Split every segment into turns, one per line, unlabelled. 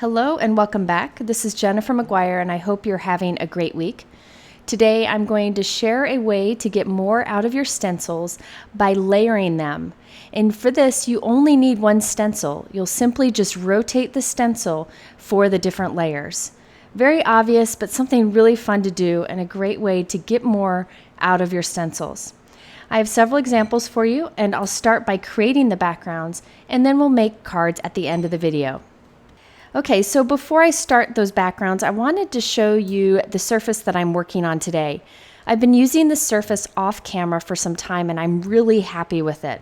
Hello and welcome back. This is Jennifer McGuire and I hope you're having a great week. Today I'm going to share a way to get more out of your stencils by layering them. And for this you only need one stencil. You'll simply just rotate the stencil for the different layers. Very obvious, but something really fun to do and a great way to get more out of your stencils. I have several examples for you and I'll start by creating the backgrounds and then we'll make cards at the end of the video. Okay, so before I start those backgrounds, I wanted to show you the surface that I'm working on today. I've been using this surface off camera for some time and I'm really happy with it.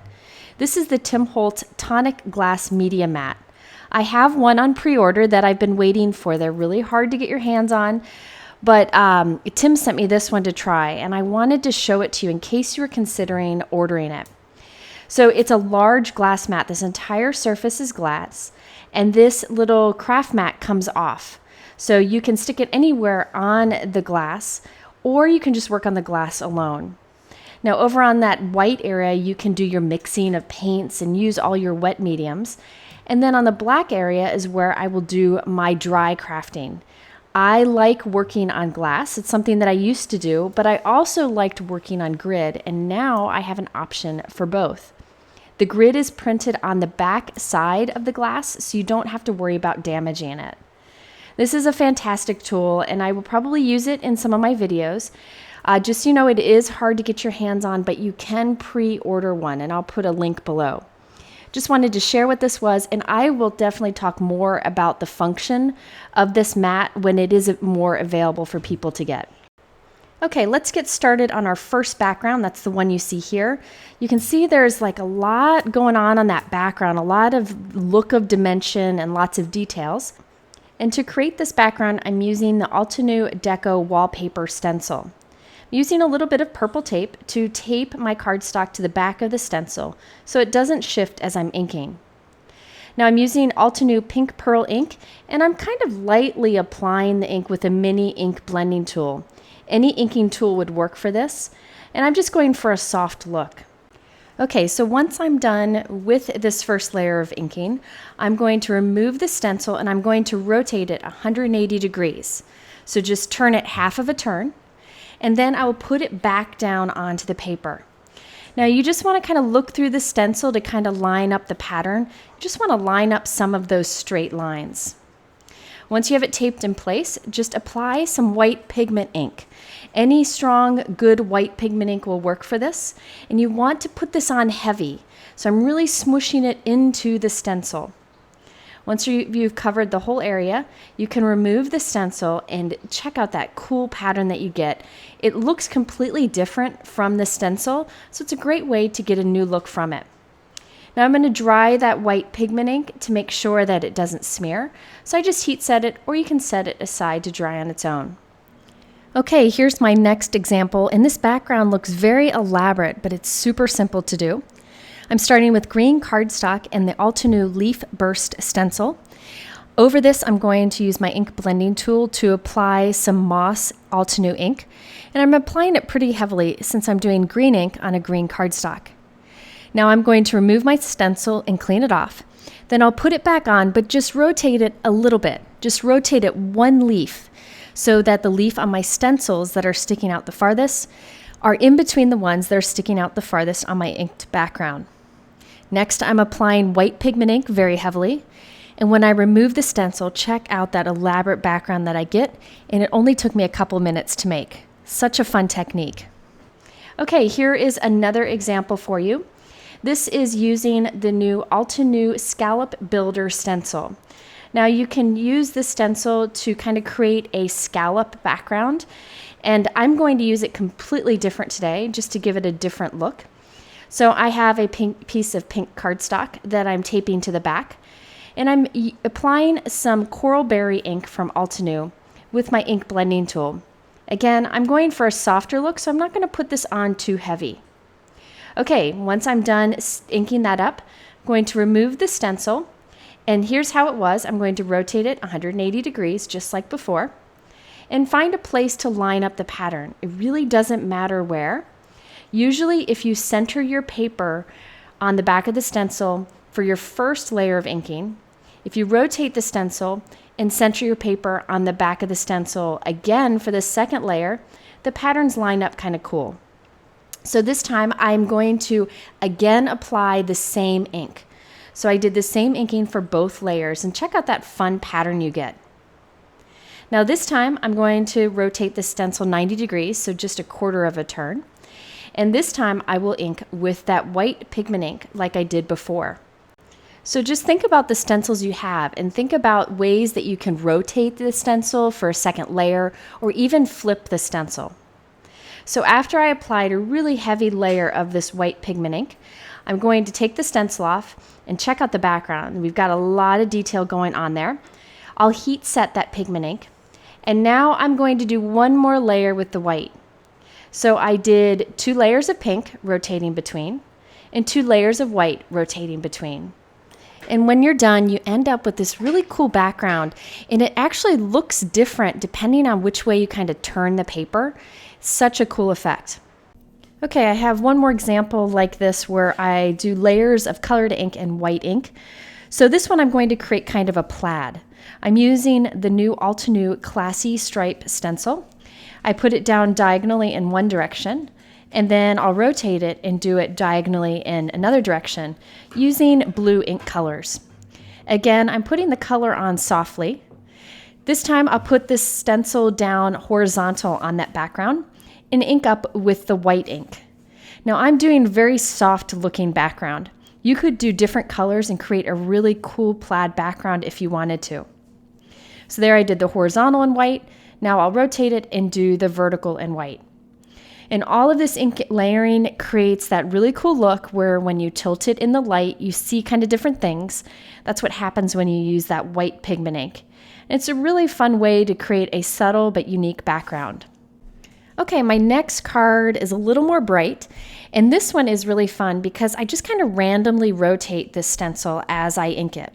This is the Holtz Tonic Media Mat. I have one on pre-order that I've been waiting for. They're really hard to get your hands on, but Tim sent me this one to try and I wanted to show it to you in case you were considering ordering it. So it's a large glass mat. This entire surface is glass. And this little craft mat comes off. So you can stick it anywhere on the glass, or you can just work on the glass alone. Now over on that white area, you can do your mixing of paints and use all your wet mediums. And then on the black area is where I will do my dry crafting. I like working on glass. It's something that I used to do, but I also liked working on grid, and now I have an option for both. The grid is printed on the back side of the glass, so you don't have to worry about damaging it. This is a fantastic tool, and I will probably use it in some of my videos. Just so you know, it is hard to get your hands on, but you can pre-order one, and I'll put a link below. Just wanted to share what this was, and I will definitely talk more about the function of this mat when it is more available for people to get. Okay, let's get started on our first background. That's the one you see here. You can see there's like a lot going on that background, a lot of look of dimension and lots of details. And to create this background, I'm using the Altenew Deco Wallpaper Stencil. I'm using a little bit of purple tape to tape my cardstock to the back of the stencil so it doesn't shift as I'm inking. Now I'm using Altenew Pink Pearl ink and I'm kind of lightly applying the ink with a mini ink blending tool. Any inking tool would work for this, and I'm just going for a soft look. Okay, so once I'm done with this first layer of inking, I'm going to remove the stencil and I'm going to rotate it 180 degrees. So just turn it half of a turn, and then I will put it back down onto the paper. Now you just want to kind of look through the stencil to kind of line up the pattern. You just want to line up some of those straight lines. Once you have it taped in place, just apply some white pigment ink. Any strong, good white pigment ink will work for this. And you want to put this on heavy. So I'm really smooshing it into the stencil. Once you've covered the whole area, you can remove the stencil and check out that cool pattern that you get. It looks completely different from the stencil, so it's a great way to get a new look from it. Now I'm going to dry that white pigment ink to make sure that it doesn't smear. So I just heat set it, or you can set it aside to dry on its own. Okay, here's my next example, and this background looks very elaborate, but it's super simple to do. I'm starting with green cardstock and the Altenew Leaf Burst stencil. Over this, I'm going to use my ink blending tool to apply some Moss Altenew ink, and I'm applying it pretty heavily since I'm doing green ink on a green cardstock. Now I'm going to remove my stencil and clean it off. Then I'll put it back on, but just rotate it a little bit. Just rotate it one leaf so that the leaf on my stencils that are sticking out the farthest are in between the ones that are sticking out the farthest on my inked background. Next, I'm applying white pigment ink very heavily. And when I remove the stencil, check out that elaborate background that I get, and it only took me a couple minutes to make. Such a fun technique. Okay, here is another example for you. This is using the new Altenew Scallop Builder stencil. Now you can use this stencil to kind of create a scallop background, and I'm going to use it completely different today just to give it a different look. So I have a piece of pink cardstock that I'm taping to the back, and I'm applying some Coral Berry ink from Altenew with my ink blending tool. Again, I'm going for a softer look, so I'm not going to put this on too heavy. Okay, once I'm done inking that up, I'm going to remove the stencil, and here's how it was. I'm going to rotate it 180 degrees, just like before, and find a place to line up the pattern. It really doesn't matter where. Usually, if you center your paper on the back of the stencil for your first layer of inking, if you rotate the stencil and center your paper on the back of the stencil. Again, for the second layer, the patterns line up kind of cool. So this time I'm going to again apply the same ink. So I did the same inking for both layers, and check out that fun pattern you get. Now this time I'm going to rotate the stencil 90 degrees, so just a quarter of a turn. And this time I will ink with that white pigment ink like I did before. So just think about the stencils you have and think about ways that you can rotate the stencil for a second layer or even flip the stencil. So after I applied a really heavy layer of this white pigment ink, I'm going to take the stencil off and check out the background. We've got a lot of detail going on there. I'll heat set that pigment ink, and now I'm going to do one more layer with the white. So I did 2 layers of pink rotating between and 2 layers of white rotating between. And when you're done, you end up with this really cool background, and it actually looks different depending on which way you kind of turn the paper. Such a cool effect. Okay, I have one more example like this where I do layers of colored ink and white ink. So this one I'm going to create kind of a plaid. I'm using the new Altenew Classy Stripe stencil. I put it down diagonally in one direction, and then I'll rotate it and do it diagonally in another direction using blue ink colors. Again, I'm putting the color on softly. This time I'll put this stencil down horizontal on that background and ink up with the white ink. Now I'm doing a very soft looking background. You could do different colors and create a really cool plaid background if you wanted to. So there I did the horizontal in white. Now I'll rotate it and do the vertical in white. And all of this ink layering creates that really cool look where when you tilt it in the light, you see kind of different things. That's what happens when you use that white pigment ink. And it's a really fun way to create a subtle but unique background. Okay, my next card is a little more bright, and this one is really fun because I just kind of randomly rotate this stencil as I ink it.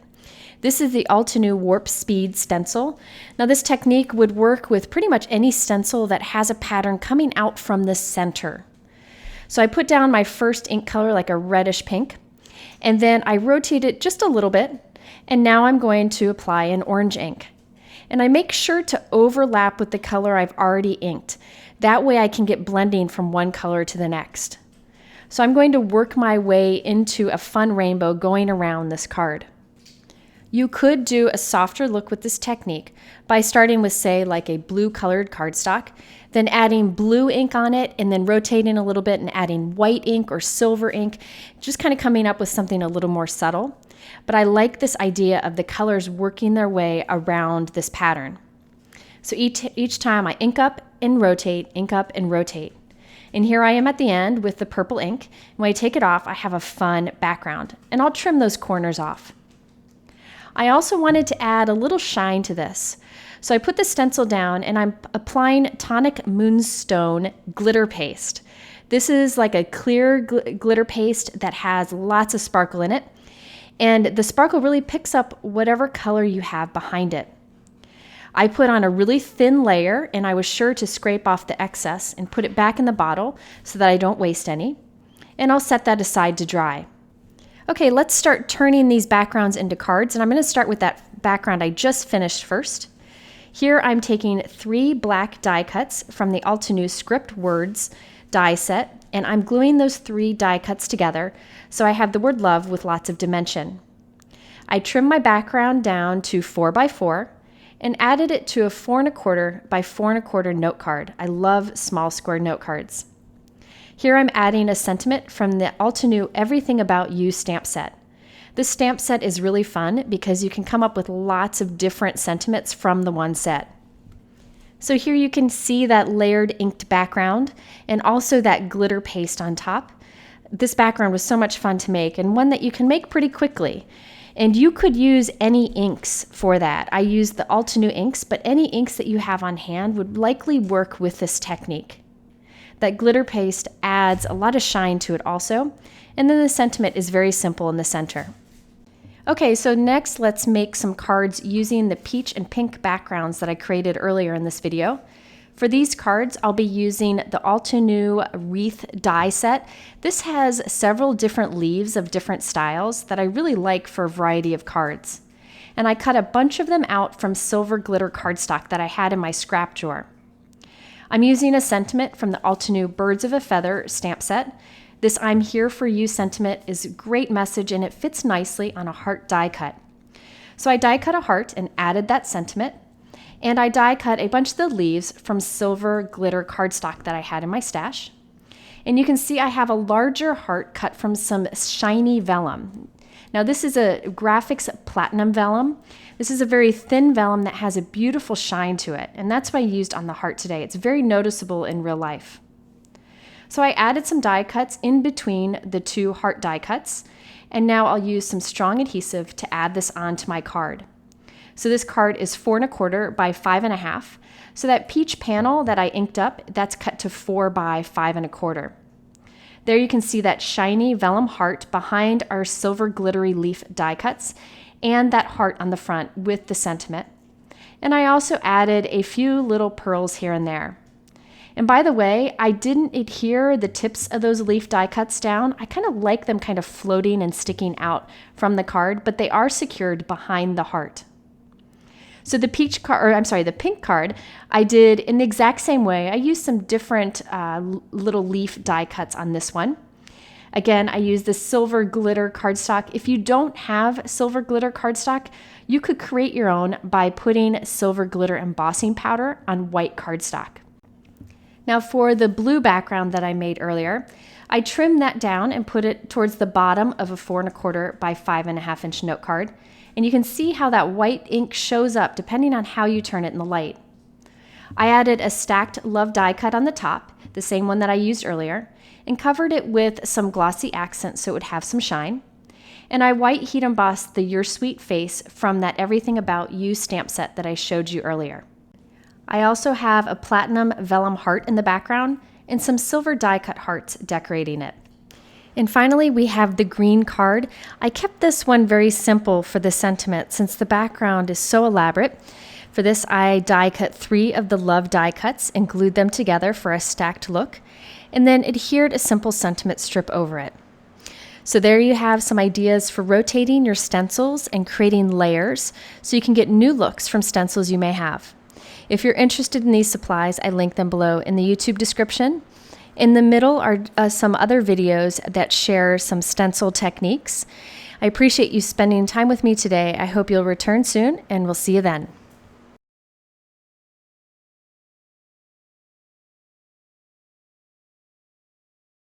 This is the Altenew Warp Speed stencil. Now this technique would work with pretty much any stencil that has a pattern coming out from the center. So I put down my first ink color like a reddish pink, and then I rotate it just a little bit, and now I'm going to apply an orange ink. And I make sure to overlap with the color I've already inked. That way I can get blending from one color to the next. So I'm going to work my way into a fun rainbow going around this card. You could do a softer look with this technique by starting with, say, like a blue colored cardstock, then adding blue ink on it and then rotating a little bit and adding white ink or silver ink, just kind of coming up with something a little more subtle. But I like this idea of the colors working their way around this pattern. So each time I ink up and rotate, ink up and rotate. And here I am at the end with the purple ink. When I take it off, I have a fun background, and I'll trim those corners off. I also wanted to add a little shine to this. So I put the stencil down and I'm applying Tonic Moonstone glitter paste. This is like a clear glitter paste that has lots of sparkle in it. And the sparkle really picks up whatever color you have behind it. I put on a really thin layer, and I was sure to scrape off the excess and put it back in the bottle so that I don't waste any. And I'll set that aside to dry. Okay, let's start turning these backgrounds into cards, and I'm going to start with that background I just finished first. Here I'm taking 3 black die cuts from the Altenew Script Words die set, and I'm gluing those 3 die cuts together so I have the word love with lots of dimension. I trimmed my background down to 4 by 4 and added it to a 4 1/4 by 4 1/4 note card. I love small square note cards. Here I'm adding a sentiment from the Altenew Everything About You stamp set. This stamp set is really fun because you can come up with lots of different sentiments from the one set. So here you can see that layered inked background and also that glitter paste on top. This background was so much fun to make, and one that you can make pretty quickly. And you could use any inks for that. I used the Altenew inks, but any inks that you have on hand would likely work with this technique. That glitter paste adds a lot of shine to it also, and then the sentiment is very simple in the center. Okay, so next let's make some cards using the peach and pink backgrounds that I created earlier in this video. For these cards, I'll be using the Altenew Wreath die set. This has several different leaves of different styles that I really like for a variety of cards. and I cut a bunch of them out from silver glitter cardstock that I had in my scrap drawer. I'm using a sentiment from the Altenew Birds of a Feather stamp set. This I'm Here For You sentiment is a great message and it fits nicely on a heart die cut. So I die cut a heart and added that sentiment, and I die cut a bunch of the leaves from silver glitter cardstock that I had in my stash. And you can see I have a larger heart cut from some shiny vellum. Now this is a Grafix Platinum Vellum. This is a very thin vellum that has a beautiful shine to it, and that's what I used on the heart today. It's very noticeable in real life. So I added some die cuts in between the two heart die cuts, and now I'll use some strong adhesive to add this onto my card. So this card is 4 1/4 by 5 1/2. So that peach panel that I inked up, that's cut to 4 by 5 1/4. There you can see that shiny vellum heart behind our silver glittery leaf die cuts and that heart on the front with the sentiment. And I also added a few little pearls here and there. And by the way, I didn't adhere the tips of those leaf die cuts down. I kind of like them kind of floating and sticking out from the card, but they are secured behind the heart. So the the pink card, I did in the exact same way. I used some different little leaf die cuts on this one. Again, I used the silver glitter cardstock. If you don't have silver glitter cardstock, you could create your own by putting silver glitter embossing powder on white cardstock. Now for the blue background that I made earlier, I trimmed that down and put it towards the bottom of a 4 1/4 by 5 1/2 inch note card. And you can see how that white ink shows up depending on how you turn it in the light. I added a stacked love die cut on the top, the same one that I used earlier, and covered it with some glossy accents so it would have some shine. And I white heat embossed the Your Sweet Face from that Everything About You stamp set that I showed you earlier. I also have a platinum vellum heart in the background and some silver die cut hearts decorating it. And finally, we have the green card. I kept this one very simple for the sentiment since the background is so elaborate. For this, I die cut 3 of the love die cuts and glued them together for a stacked look, and then adhered a simple sentiment strip over it. So there you have some ideas for rotating your stencils and creating layers so you can get new looks from stencils you may have. If you're interested in these supplies, I link them below in the YouTube description. In the middle are some other videos that share some stencil techniques. I appreciate you spending time with me today. I hope you'll return soon, and we'll see you then.